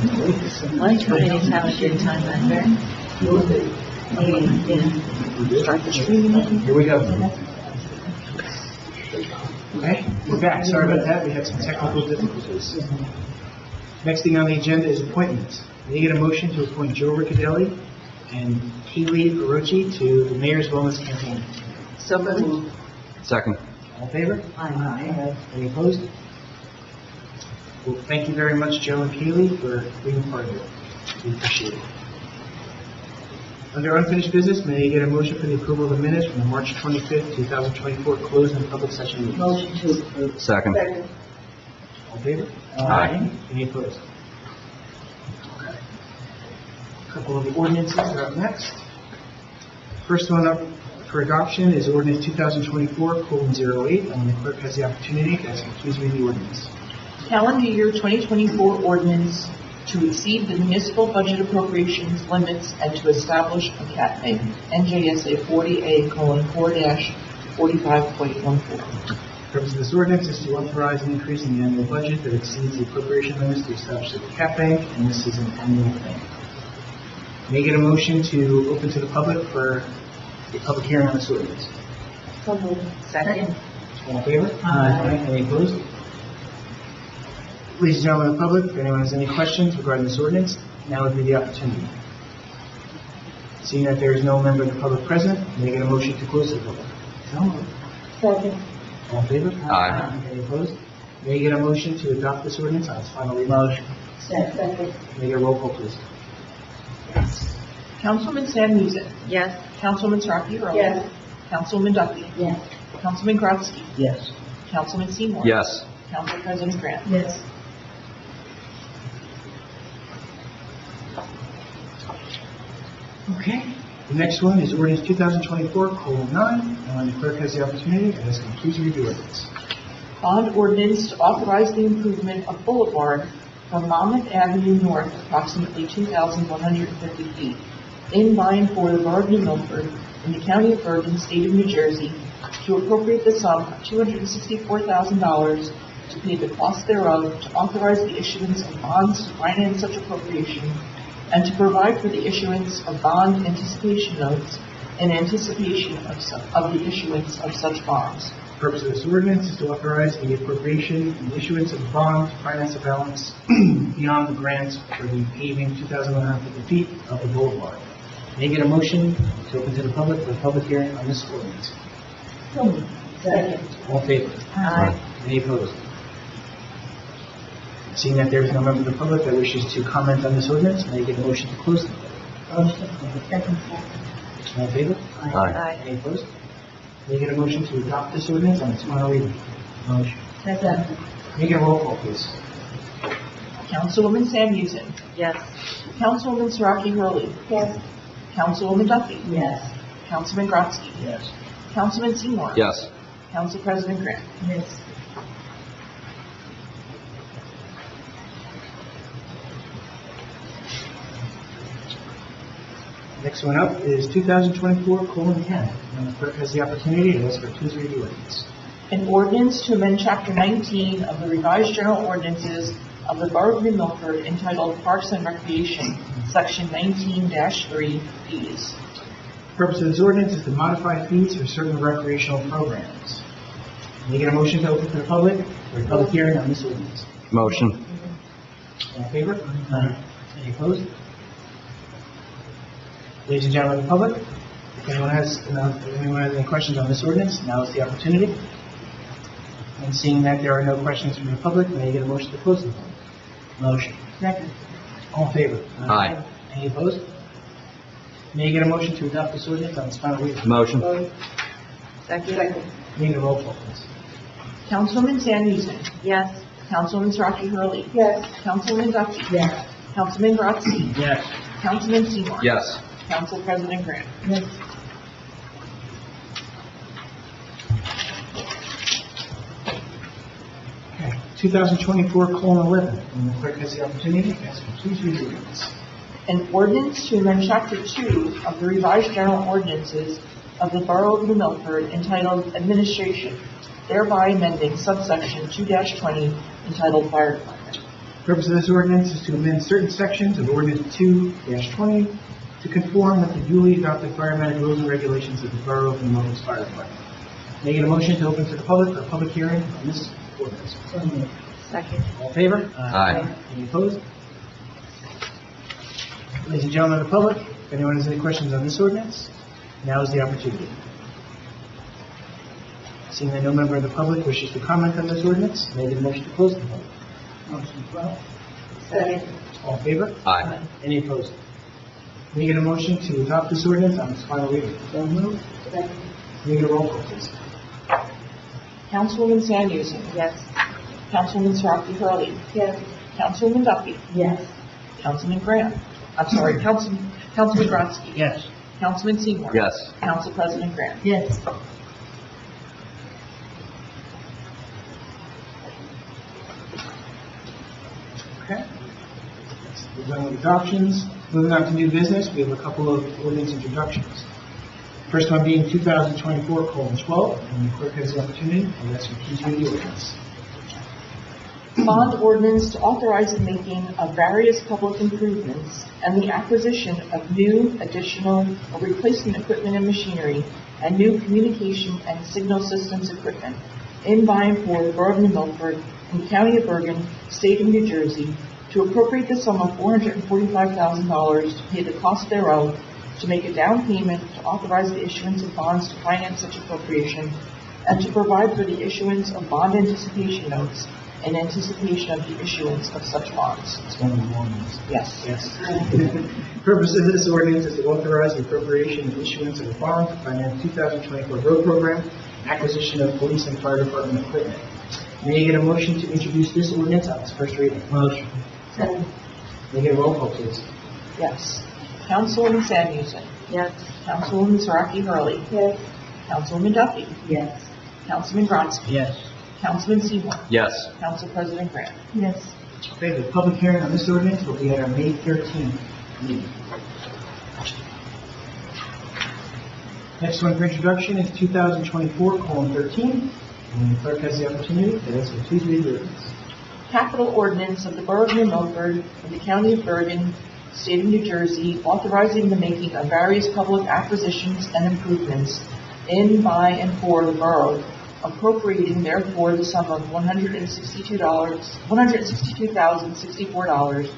Lunch committees have a good time out there. Start the streaming. Here we go. Okay, we're back. Sorry about that. We had some technical difficulties. Next thing on the agenda is appointments. May I get a motion to appoint Joe Riccadelli and Keely Orochi to the Mayor's Wellness Campaign? So moved. Second. All in favor? Aye. Any opposed? Well, thank you very much, Joe and Keely, for being part of it. We appreciate it. Under unfinished business, may I get a motion for the approval of the minutes from the March 25th, 2024 closed and public session meetings? Motion to approve. Second. All in favor? Aye. Any opposed? Okay. A couple of the ordinances are up next. First one up for adoption is ordinance 2024:08. And the clerk has the opportunity to ask you to please read the ordinance. Calendar year 2024 ordinance to exceed the municipal budget appropriations limits and to establish a cap bank, NJSA 40A:4-45.14. The purpose of this ordinance is to authorize an increase in the annual budget that exceeds the appropriation limits to establish the cap bank, and this is an annual thing. May I get a motion to open to the public for a public hearing on this ordinance? So moved. Second. All in favor? Aye. Any opposed? Ladies and gentlemen of the public, if anyone has any questions regarding this ordinance, now would be the opportunity. Seeing that there is no member of the public present, may I get a motion to close the public? So moved. Second. All in favor? Aye. Any opposed? May I get a motion to adopt this ordinance on its final reading? Motion. Second. May I get a roll call, please? Councilman Sam Houston. Yes. Councilman Sraki Hurley. Yes. Councilman Duffy. Yes. Councilman Grodzki. Yes. Councilman Seymour. Yes. Council President Grant. Yes. Okay. The next one is ordinance 2024:9, and the clerk has the opportunity to ask you to please read the ordinance. Bond ordinance to authorize the improvement of Boulevard from Monmouth Avenue North approximately 2,150 feet in by and for the Borough of New Milford in the County of Bergen, State of New Jersey, to appropriate the sum of $264,000 to pay the cost thereof, to authorize the issuance of bonds to finance such appropriation, and to provide for the issuance of bond anticipation notes in anticipation of the issuance of such bonds. The purpose of this ordinance is to authorize the appropriation and issuance of a bond to finance a balance beyond the grants for the paving 2,150 feet of the boulevard. May I get a motion to open to the public for a public hearing on this ordinance? So moved. Second. All in favor? Aye. Any opposed? Seeing that there is no member of the public that wishes to comment on this ordinance, may I get a motion to close the public? Motion. Second. All in favor? Aye. Any opposed? May I get a motion to adopt this ordinance on its final reading? Motion. Second. May I get a roll call, please? Councilwoman Sam Houston. Yes. Councilwoman Sraki Hurley. Yes. Councilwoman Duffy. Yes. Councilman Grodzki. Yes. Councilman Seymour. Yes. Council President Grant. Yes. Next one up is 2024:10, and the clerk has the opportunity to ask for please read the ordinance. An ordinance to amend Chapter 19 of the Revised General Ordinances of the Borough of New Milford entitled Parks and Recreation, Section 19-3, Fees. The purpose of this ordinance is to modify fees for certain recreational programs. May I get a motion to open to the public for a public hearing on this ordinance? Motion. All in favor? Aye. Any opposed? Ladies and gentlemen of the public, if anyone has any questions on this ordinance, now is the opportunity. And seeing that there are no questions from the public, may I get a motion to close the public? Motion. Second. All in favor? Aye. Any opposed? May I get a motion to adopt this ordinance on its final reading? Motion. Second. May I get a roll call, please? Councilwoman Sam Houston. Yes. Councilwoman Sraki Hurley. Yes. Councilman Duffy. Yes. Councilman Grodzki. Yes. Councilman Seymour. Yes. Council President Grant. Yes. Okay. 2024:11, and the clerk has the opportunity to ask you please read the ordinance. An ordinance to amend Chapter 2 of the Revised General Ordinances of the Borough of New Milford entitled Administration, thereby amending subsection 2-20 entitled Fire Department. Purpose of this ordinance is to amend certain sections of Ordinance 2-20 to conform with the duly adopted firefighting rules and regulations of the Borough of New Milford's Fire Department. Making a motion to open to the public for a public hearing on this ordinance. So moved. Second. All in favor? Aye. Any opposed? Ladies and gentlemen of the public, if anyone has any questions on this ordinance, now is the opportunity. Seeing that no member of the public wishes to comment on this ordinance, may I get a motion to close the public? Motion closed. Second. All in favor? Aye. Any opposed? May I get a motion to adopt this ordinance on its final reading? So moved. Second. May I get a roll call, please? Councilwoman Samuelson. Yes. Councilwoman Saraki Hurley. Yes. Councilwoman Duffy. Yes. Councilman Graham. I'm sorry, Councilman Brodsky. Yes. Councilman Seymour. Yes. Council President Graham. Yes. Okay. We're done with adoptions. Moving on to new business, we have a couple of ordinance introductions. First one being 2024:12, and the clerk has the opportunity, and that's for please read the ordinance. Bond ordinance to authorize the making of various public improvements and the acquisition of new, additional, or replacement equipment and machinery and new communication and signal systems equipment in by and for the Borough of New Milford in the County of Bergen, State of New Jersey, to appropriate the sum of $445,000 to pay the cost thereof, to make a down payment, to authorize the issuance of bonds to finance such appropriation, and to provide for the issuance of bond anticipation notes in anticipation of the issuance of such bonds. It's one of the long ones. Yes. Yes. The purpose of this ordinance is to authorize the appropriation and issuance of a bond to finance 2024 road program, acquisition of police and fire department equipment. May I get a motion to introduce this ordinance on its first reading? Motion. Second. May I get a roll call, please? Yes. Councilwoman Samuelson. Yes. Councilwoman Saraki Hurley. Yes. Councilwoman Duffy. Yes. Councilman Brodsky. Yes. Councilman Seymour. Yes. Council President Graham. Yes. Okay, the public hearing on this ordinance will be at our May 13th meeting. Next one for introduction is 2024:13, and the clerk has the opportunity to ask for please read the ordinance. Capital ordinance of the Borough of New Milford in the County of Bergen, State of New Jersey, authorizing the making of various public acquisitions and improvements in, by, and for the borough, appropriating therefore the sum of $162,064,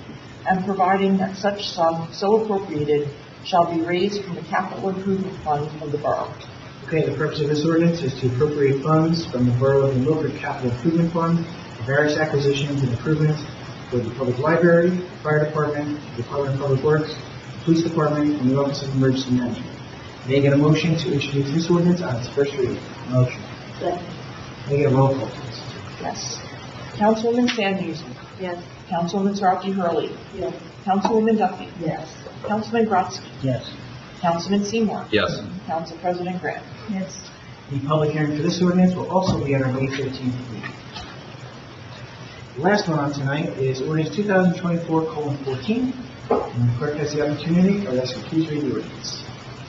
and providing that such sum so appropriated shall be raised from the capital improvement fund of the borough. Okay, the purpose of this ordinance is to appropriate funds from the Borough of New Milford Capital Improvement Fund for various acquisitions and improvements for the public library, the fire department, the Department of Public Works, the police department, and the Office of Emergency Management. May I get a motion to introduce this ordinance on its first reading? Motion. Second. May I get a roll call, please? Yes. Councilwoman Samuelson. Yes. Councilwoman Saraki Hurley. Yes. Councilwoman Duffy. Yes. Councilman Brodsky. Yes. Councilman Seymour. Yes. Council President Graham. Yes. The public hearing for this ordinance will also be at our May 13th meeting. The last one on tonight is ordinance 2024:14, and the clerk has the opportunity, or ask you please read the ordinance.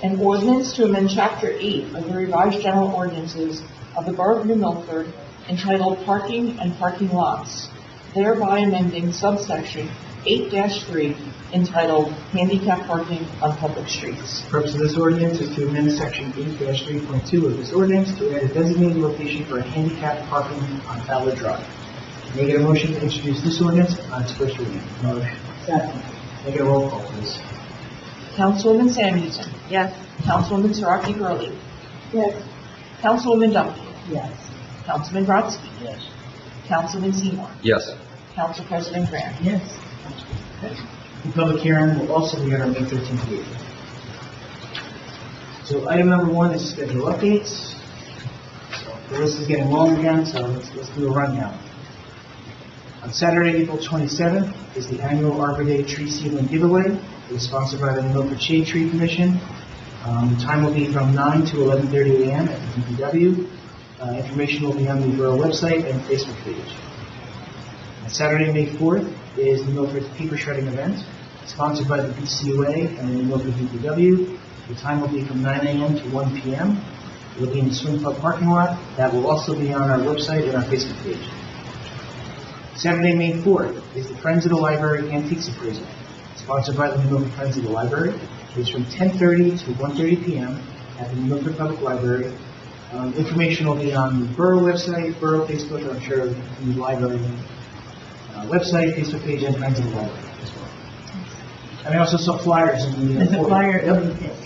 An ordinance to amend Chapter 8 of the revised general ordinances of the Borough of New Milford entitled Parking and Parking Lots, thereby amending subsection 8-3 entitled Handicap Parking on Public Streets. The purpose of this ordinance is to amend section 8-3.2 of this ordinance to add a designated location for handicap parking on Fowler Drive. May I get a motion to introduce this ordinance on its first reading? Motion. Second. May I get a roll call, please? Councilwoman Samuelson. Yes. Councilwoman Saraki Hurley. Yes. Councilwoman Duffy. Yes. Councilman Brodsky. Yes. Councilman Seymour. Yes. Council President Graham. Yes. The public hearing will also be at our May 13th meeting. So item number 1 is schedule updates. So the list is getting long again, so let's do a rundown. On Saturday, April 27th is the annual Arbor Day tree seedling giveaway. It is sponsored by the New Milford Shade Tree Commission. The time will be from 9 to 11:30 a.m. at the DPW. Information will be on the Borough website and Facebook page. On Saturday, May 4th is the Milford's Paper Shredding event, sponsored by the BCUA and the New Milford DPW. The time will be from 9 a.m. to 1 p.m. It will be in the Swim Club parking lot. That will also be on our website and our Facebook page. Saturday, May 4th, is the Friends of the Library Antiques Appraisal, sponsored by the New Milford Friends of the Library. It's from 10:30 to 1:30 p.m. at the New Milford Public Library. Information will be on the Borough website, Borough Facebook, I'm sure the library website, Facebook page, and Friends of the Library as well. And I also saw flyers in the There's a flyer.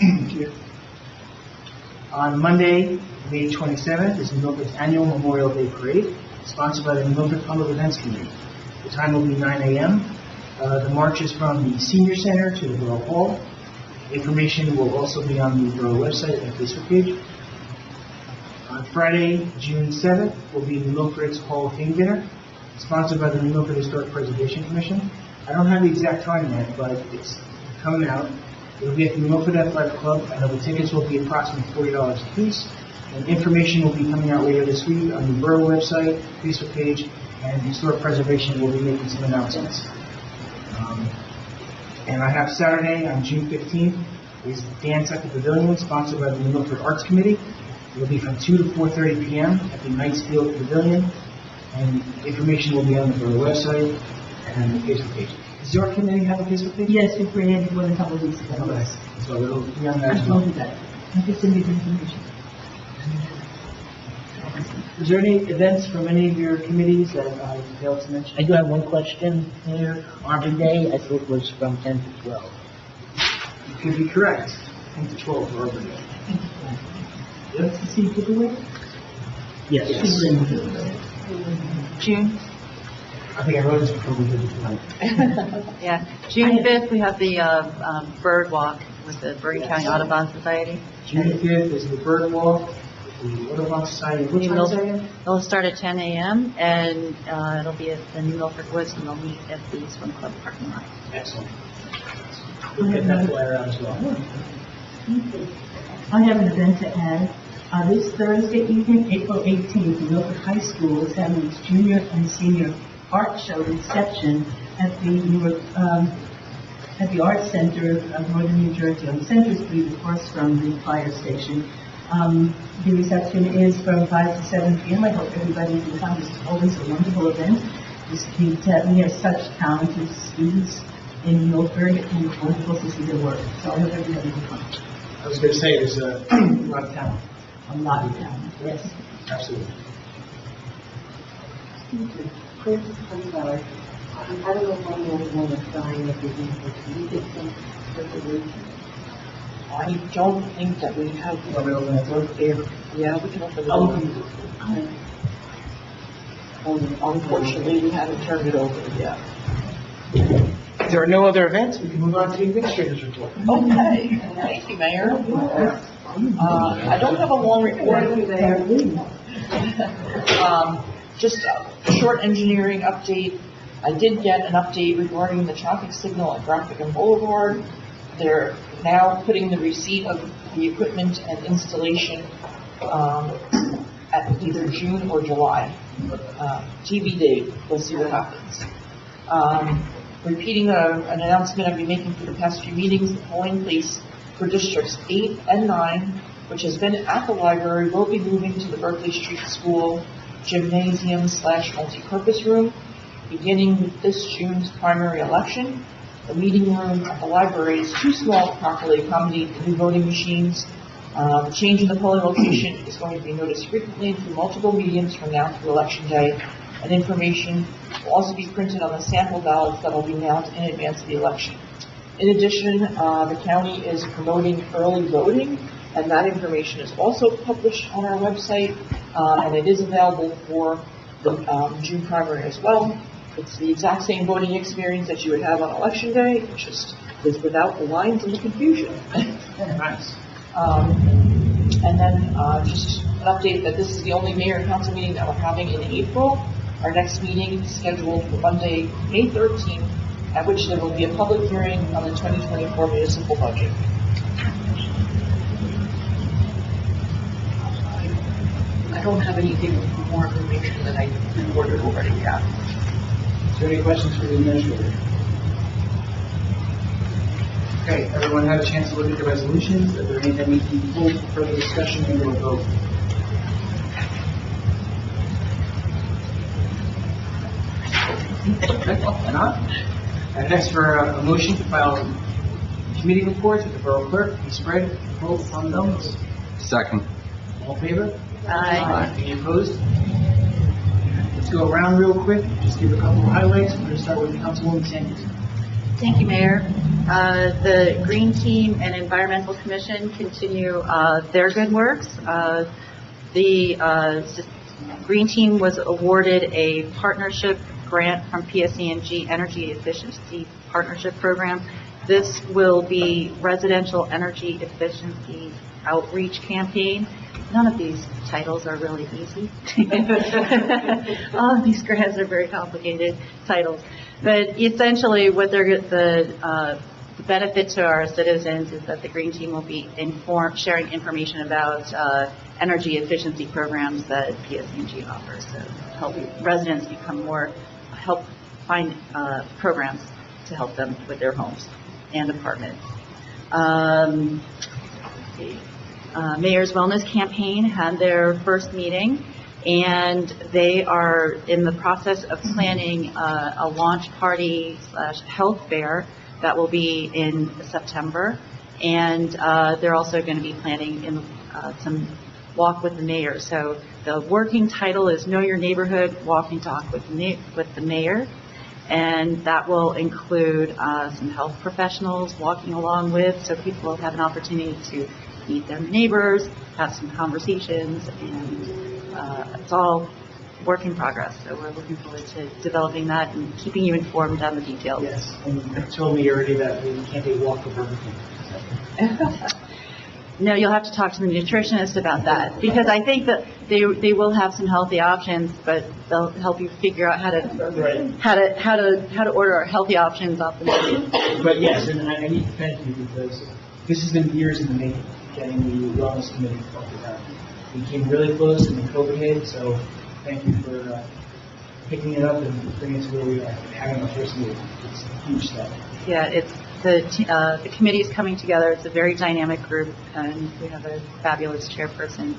Yep. On Monday, May 27th, is New Milford's annual Memorial Day Parade, sponsored by the New Milford Public Events Committee. The time will be 9 a.m. The march is from the Senior Center to the Borough Hall. Information will also be on the Borough website and Facebook page. On Friday, June 7th, will be New Milford's Hall of Fame dinner, sponsored by the New Milford Historic Preservation Commission. I don't have the exact time yet, but it's coming out. It will be at the New Milford Athletic Club. I know the tickets will be approximately $40 a piece. And information will be coming out later this week on the Borough website, Facebook page, and Historic Preservation will be making some announcements. And I have Saturday on June 15th is Dance at the Pavilion, sponsored by the New Milford Arts Committee. It will be from 2 to 4:30 p.m. at the Knightsfield Pavilion, and information will be on the Borough website and the Facebook page. Does your committee have a Facebook page? Yes, we created one a couple of weeks ago. Okay. So it'll be on that I as well. told you that. I can send you the information. Is there any events from any of your committees that I failed to mention? I do have one question here. Arbor Day, I thought was from 10 to 12. You could be correct. 10 to 12 for Arbor Day. Yep. To see giveaway? Yes. June, I think I wrote this before we did it tonight. yeah, June 5th, we have the bird walk with the Bergen County Audubon Society. June 5th is the Bird Walk, the Audubon Society. What time is that again? It'll start at 10 a.m. and it'll be at the New Milford Woods, and they'll meet at the swim club parking lot. Excellent. We'll get that flyer out as well. I have an event to add. This Thursday evening, April 18th, Milford High School is having its junior and senior art show reception at the Art Center of Northern New Jersey on Center Street, across from the fire station. The reception is from 5 to 7 p.m. I hope everybody can come. It's always a wonderful event. We have such talented students in Milford, and it's wonderful to see their work. So I hope everybody can come. I was going to say, there's a lot of talent. A lot of talent, yes. Absolutely. Chris, I'm sorry. I don't know if I'm the only one that's dying of disease, but can you get some resolution? I don't think that we have. Want me to open that door? Yeah, we can open it. Unfortunately, we haven't turned it over yet. If there are no other events, we can move on to the administrator's report. Okay, thank you, Mayor. I don't have a long report. Just a short engineering update. I did get an update regarding the traffic signal at Graphic and Boulevard. They're now putting the receipt of the equipment and installation at either June or July. TBD, we'll see what happens. Repeating an announcement I've been making for the past few meetings, the polling place for districts 8 and 9, which has been at the library, will be moving to the Berkeley Street School gymnasium / multi-purpose room, beginning with this June's primary election. The meeting room at the library is too small to properly accommodate the new voting machines. The change in the polling location is going to be noticed frequently through multiple mediums from now through Election Day, and information will also be printed on the sample ballots that will be mailed in advance of the election. In addition, the county is promoting early voting, and that information is also published on our website, and it is available for the June primary as well. It's the exact same voting experience that you would have on Election Day, it just is without the lines and the confusion. Nice. And then just an update that this is the only mayor and council meeting that we're having in April. Our next meeting is scheduled for Monday, May 13th, at which there will be a public hearing on the 2024 municipal budget. I don't have anything more information than I reported already yet. Is there any questions for the administrator? Okay, everyone had a chance to look at the resolutions. Are there any that need to be pulled for further discussion and or vote? Not? And next for a motion to file committee reports with the borough clerk and spread vote on those. Second. All in favor? Aye. Any opposed? Let's go around real quick, just give a couple of highlights. We're going to start with Councilwoman Sanders. Thank you, Mayor. The Green Team and Environmental Commission continue their good works. The Green Team was awarded a partnership grant from PSE&G Energy Efficiency Partnership Program. This will be residential energy efficiency outreach campaign. None of these titles are really easy. All of these grants are very complicated titles. But essentially, what the benefit to our citizens is that the Green Team will be sharing information about energy efficiency programs that PSE&G offers to help residents help find programs to help them with their homes and apartments. Mayor's Wellness Campaign had their first meeting, and they are in the process of planning a launch party / health fair that will be in September. And they're also going to be planning some walk with the mayor. So the working title is Know Your Neighborhood Walk and Talk with the Mayor. And that will include some health professionals walking along with, so people will have an opportunity to meet their neighbors, have some conversations, and it's all work in progress. So we're looking forward to developing that and keeping you informed on the details. Yes, and you told me already that we can't be walk for Burger King. No, you'll have to talk to the nutritionist about that, because I think that they will have some healthy options, but they'll help you figure out how to order healthy options off the menu. But yes, and I need to thank you because this has been years in the making, getting the wellness committee off the ground. We came really close and then COVID hit, so thank you for picking it up and bringing it to where we are, having our first meeting. It's a huge step. Yeah, the committee is coming together. It's a very dynamic group, and we have a fabulous chairperson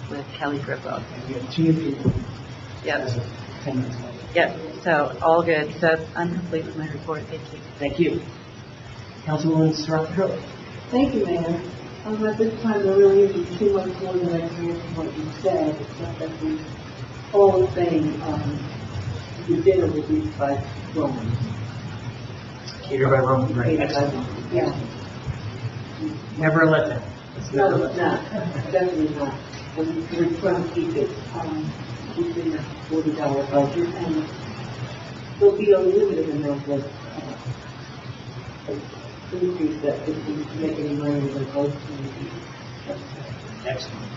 with Kelly Gripwell. And we have 2 new people. Yep. As of 10 minutes ago. Yep. So all good. So I'm complete with my report. Thank you. Thank you. Councilwoman Sarah. Thank you, Mayor. At this time, there really isn't too much more than I hear from what you said, except that the whole thing, the dinner will be by Roman. Catered by Roman, right? Excellent. Yeah. Never let them. No, it's not. Definitely not. We're trying to keep it within the $40 budget, and there'll be a limited amount of increase that if we make any money with both communities. Excellent.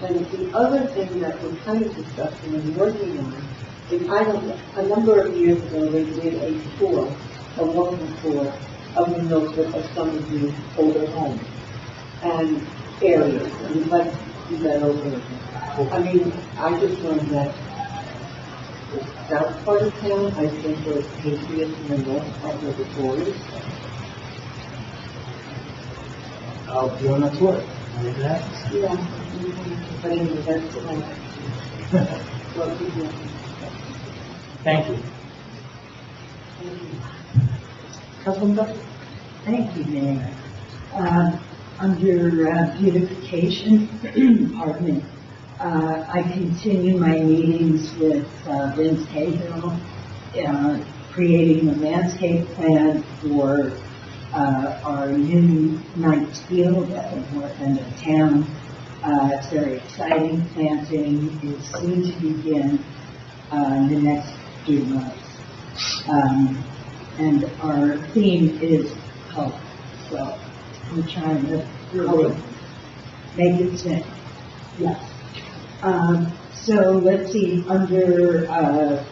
And the other thing that we're kind of discussing and working on is a number of years ago they did a tour, a walking tour of the Milford of some of the older homes and areas, and we'd like to do that over again. I mean, I just learned that the south part of town, I think was Patriots, and the north part was the Tories. I'll be on that tour. Look at that. Yeah. But anyway, that's what we do. Thank you. Councilwoman Duffy? Thank you, Mayor. Under beautification, pardon me, I continue my meetings with Vince Cahill, creating a landscape plan for our new Knights Field at the north end of town. It's very exciting. Planting is soon to begin in the next few months. And our theme is color. So we're trying to really make it sing. Yes. So let's see, under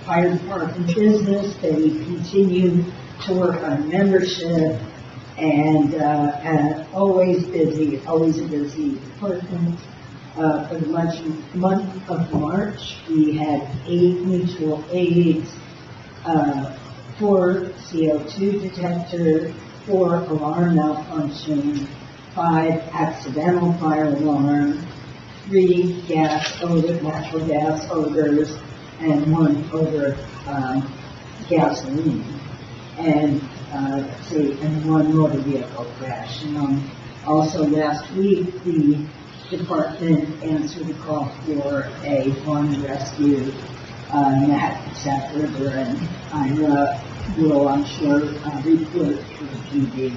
fire department business, they continue to work on membership and always busy, always a busy department. For the month of March, we had 8 mutual aids, 4 CO2 detectors, 4 alarm malfunction, 5 accidental fire alarms, 3 natural gas odors, and 1 odor gasoline, and one motor vehicle crash. Also last week, the department answered a call for a farm rescue at South River, and I will, I'm sure, report to the PD.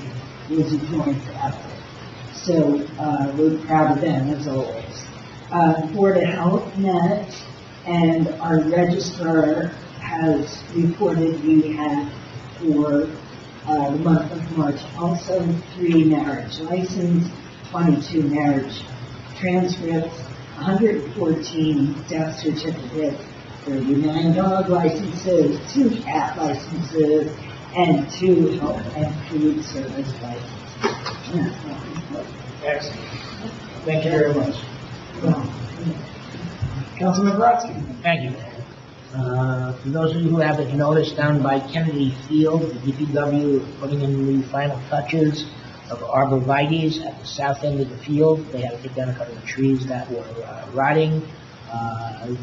It was a joint effort. So we're proud of them, as always. Board of Health met, and our registrar has reported we had for the month of March also 3 marriage licenses, 22 marriage transcripts, 114 death certificates, 39 dog licenses, 2 cat licenses, and 2 health and food service licenses. Excellent. Thank you very much. Councilman Brodsky. Thank you. For those of you who haven't noticed, down by Kennedy Field, the DPW is putting in the final touches of arborvitaes at the south end of the field. They had to take down a couple of trees that were rotting.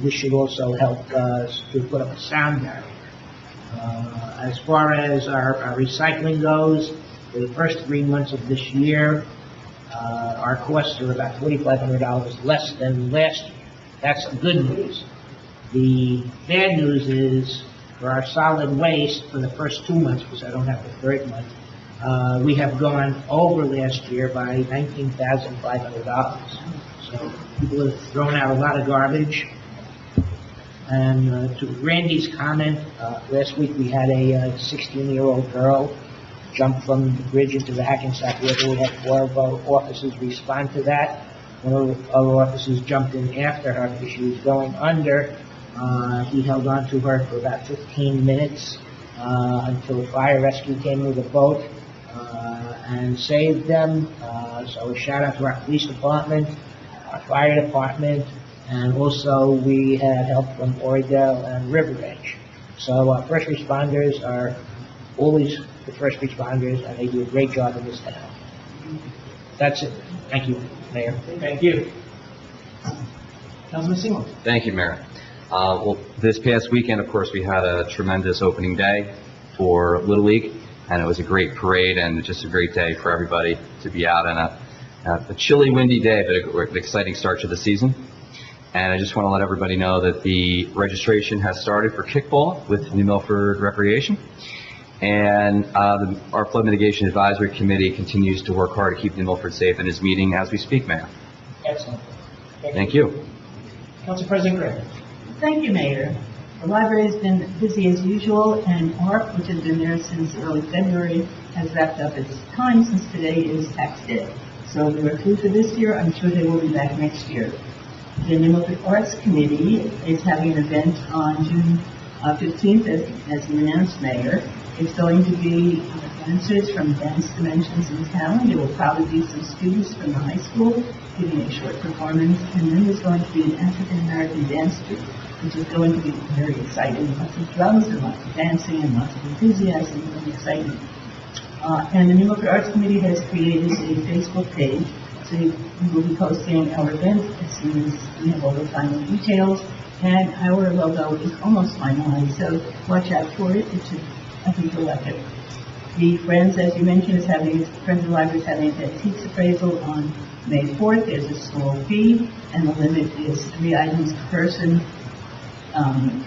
This should also help us to put up a sound barrier. As far as our recycling goes, for the first 3 months of this year, our costs are about $4,500 less than last year. That's good news. The bad news is for our solid waste for the first 2 months, because I don't have the third month, we have gone over last year by $19,500. So people have thrown out a lot of garbage. And to Randy's comment, last week we had a 16-year-old girl jump from the bridge into the Hackensack River. We had 4 of our officers respond to that. One of our officers jumped in after her because she was going under. He held on to her for about 15 minutes until fire rescue came with a boat and saved them. So a shout out to our police department, our fire department, and also we had help from Oradell and River Edge. So our first responders are always the first responders, and they do a great job in this town. That's it. Thank you, Mayor. Thank you. Councilman Seymour. Thank you, Mayor. Well, this past weekend, of course, we had a tremendous opening day for Little League, and it was a great parade and just a great day for everybody to be out on a chilly, windy day, but an exciting start to the season. And I just want to let everybody know that the registration has started for kickball with New Milford Recreation. And our Flood Mitigation Advisory Committee continues to work hard to keep New Milford safe and is meeting as we speak, Mayor. Excellent. Thank you. Council President Gray. Thank you, Mayor. The library has been busy as usual, and ARP, which has been there since early February, has wrapped up its time since today is tax day. So we were through for this year. I'm sure they will be back next year. The New Milford Arts Committee is having an event on June 15th, as you announced, Mayor. It's going to be dancers from Dance Dimensions in town. There will probably be some students from the high school giving a short performance, and then there's going to be an African-American dance troupe, which is going to be very exciting. Lots of drums and lots of dancing and lots of enthusiasm and excitement. And the New Milford Arts Committee has created a Facebook page, so we will be posting our event as soon as we have all the final details. And our logo is almost finalized, so watch out for it. I think you'll like it. The Friends, as you mentioned, Friends of the Library is having a antiques appraisal on May 4th. There's a small fee, and the limit is 3 items per person.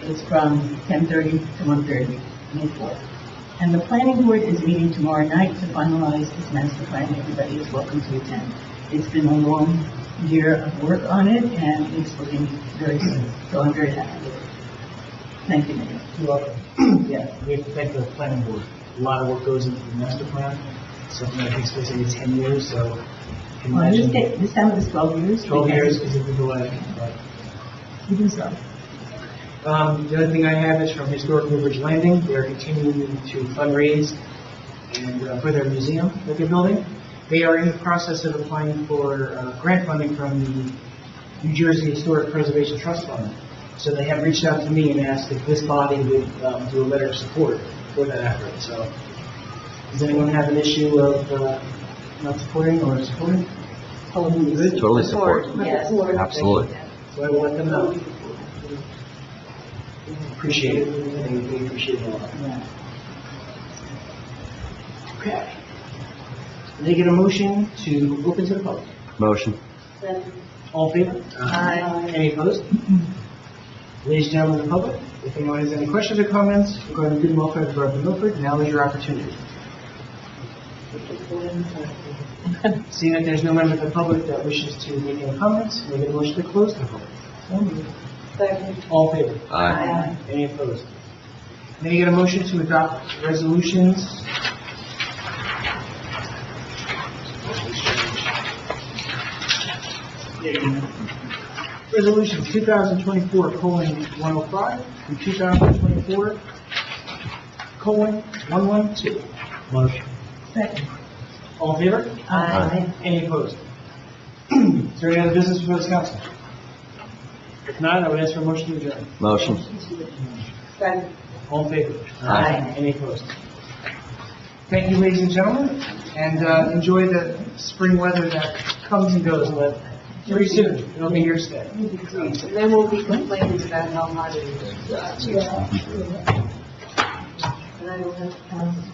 It's from 10:30 to 1:30, May 4th. And the Planning Board is meeting tomorrow night to finalize its master plan. Everybody is welcome to attend. It's been a long year of work on it, and it's looking very good. So I'm very happy with it. Thank you, Mayor. You're welcome. Yeah, we have to thank the planning board. A lot of work goes into the master plan. Something that takes place every 10 years, so you can Well, imagine. this time it was 12 years. 12 years because of the delay. But Even so. the other thing I have is from Historic Newbridge Landing. They are continuing to fundraise and for their museum that they're building. They are in the process of applying for grant funding from the New Jersey Historic Preservation Trust Fund. So they have reached out to me and asked if this body would do a letter of support for that effort. So does anyone have an issue of not supporting or supporting? Totally. Good? Totally support. Yes. Absolutely. So I will let them know. Appreciate it. We appreciate it a lot. Okay. Can I get a motion to open to the public? Motion. All in favor? Aye. Any opposed? Ladies and gentlemen of the public, if anyone has any questions or comments regarding the good and welfare of the Borough of Milford, now is your opportunity. Seeing that there's no member of the public that wishes to make any comments, can I get a motion to close the public? All in favor? Aye. Any opposed? May I get a motion to adopt resolutions? Resolution 2024:105 and 2024:112. Motion. Second. All in favor? Aye. Any opposed? Is there any other business before this council? If not, I would ask for a motion to adjourn. Motion. All in favor? Aye. Any opposed? Thank you, ladies and gentlemen, and enjoy the spring weather that comes and goes. Very soon, it'll be here to stay. And then we'll be complaining about how hot it is. And I don't have to